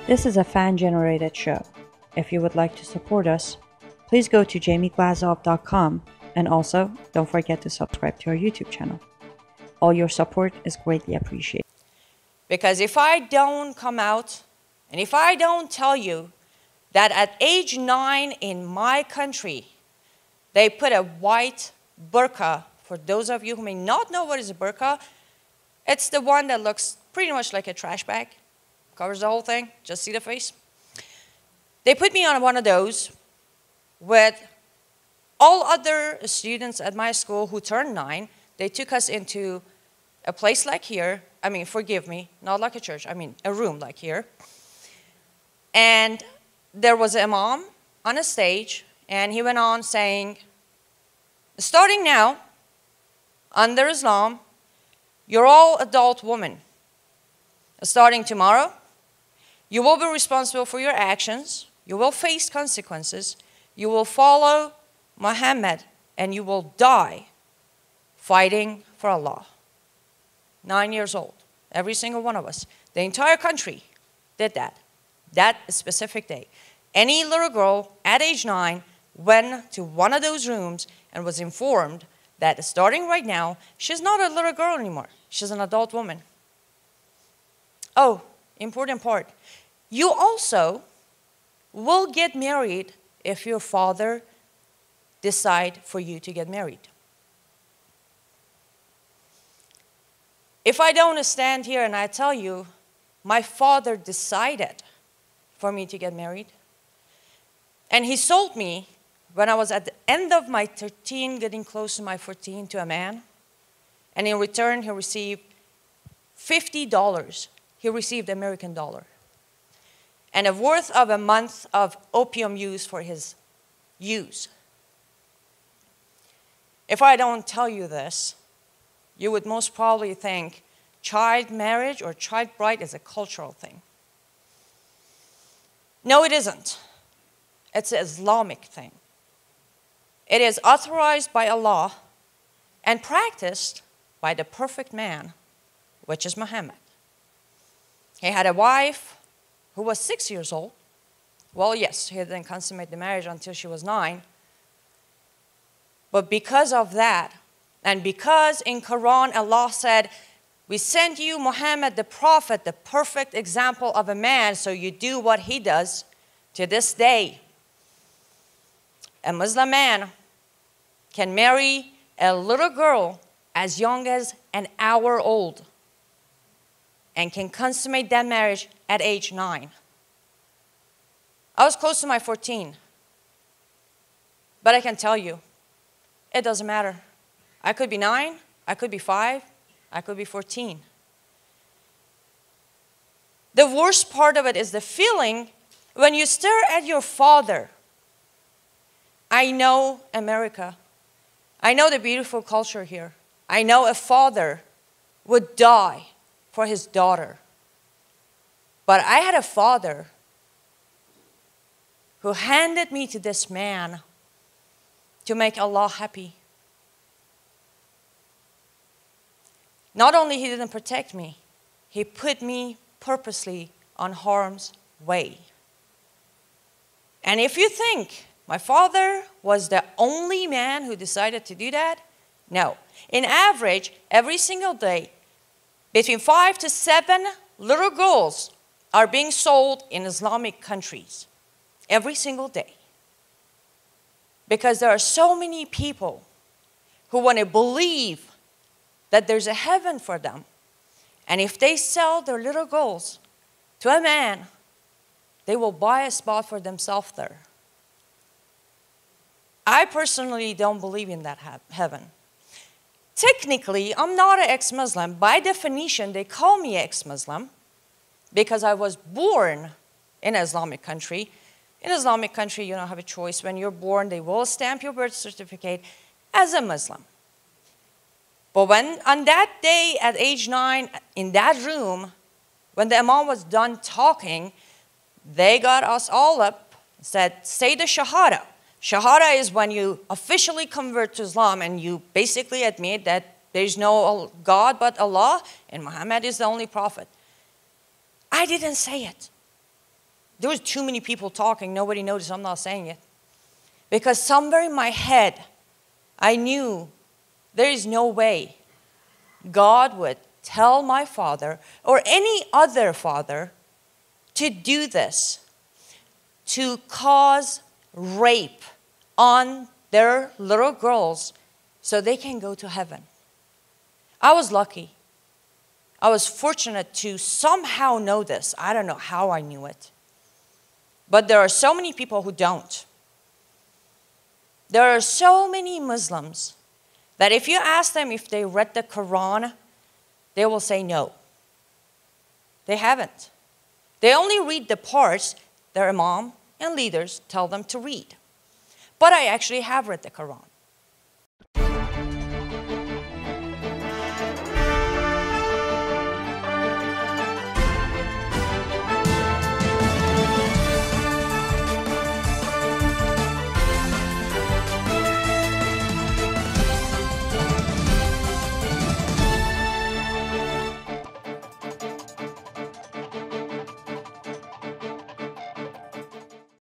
This is a fan-generated show. If you would like to support us, please go to jamieglazov.com, and also don't forget to subscribe to our YouTube channel. All your support is greatly appreciated. Because if I don't come out, and if I don't tell you that at age 9 in my country, they put a white burqa. For those of you who may not know what is a burqa, it's the one that looks pretty much like a trash bag. Covers the whole thing, just see the face. They put me on one of those with all other students at my school who turned 9. They took us into a place like here. I mean, forgive me, not like a church. I mean, a room like here. And there was an imam on a stage, and he went on saying, starting now, under Islam, you're all adult women. Starting tomorrow, you will be responsible for your actions. You will face consequences. You will follow Muhammad, and you will die fighting for Allah. 9 years old, every single one of us. The entire country did that specific day. Any little girl at age 9 went to one of those rooms and was informed that starting right now, she's not a little girl anymore. She's an adult woman. Oh, important part. You also will get married if your father decides for you to get married. If I don't stand here and I tell you, my father decided for me to get married, and he sold me when I was at the end of my 13, getting close to my 14, to a man, and in return he received $50. He received American dollar, and a worth of a month of opium use for his use. If I don't tell you this, you would most probably think child marriage or child bride is a cultural thing. No, it isn't. It's an Islamic thing. It is authorized by Allah and practiced by the perfect man, which is Muhammad. He had a wife who was 6 years old. Well, yes, he didn't consummate the marriage until she was 9. But because of that, and because in Quran Allah said, we sent you Muhammad the prophet, the perfect example of a man, so you do what he does, to this day, a Muslim man can marry a little girl as young as an hour old and can consummate that marriage at age 9. I was close to my 14, but I can tell you, it doesn't matter. I could be 9, I could be 5, I could be 14. The worst part of it is the feeling when you stare at your father. I know America. I know the beautiful culture here. I know a father would die for his daughter. But I had a father who handed me to this man to make Allah happy. Not only he didn't protect me, he put me purposely on harm's way. And if you think my father was the only man who decided to do that, no. In average, every single day, between 5 to 7 little girls are being sold in Islamic countries. Every single day. Because there are so many people who want to believe that there's a heaven for them. And if they sell their little girls to a man, they will buy a spot for themselves there. I personally don't believe in that heaven. Technically, I'm not an ex-Muslim. By definition, they call me ex-Muslim because I was born in an Islamic country. In an Islamic country, you don't have a choice. When you're born, they will stamp your birth certificate as a Muslim. But when, on that day at age 9, in that room, when the Imam was done talking, they got us all up and said, say the Shahada. Shahada is when you officially convert to Islam and you basically admit that there's no God but Allah and Muhammad is the only prophet. I didn't say it. There was too many people talking. Nobody noticed I'm not saying it. Because somewhere in my head, I knew there is no way God would tell my father or any other father to do this, to cause rape on their little girls so they can go to heaven. I was lucky. I was fortunate to somehow know this. I don't know how I knew it. But there are so many people who don't. There are so many Muslims that if you ask them if they read the Quran, they will say no. They haven't. They only read the parts their imam and leaders tell them to read. But I actually have read the Quran.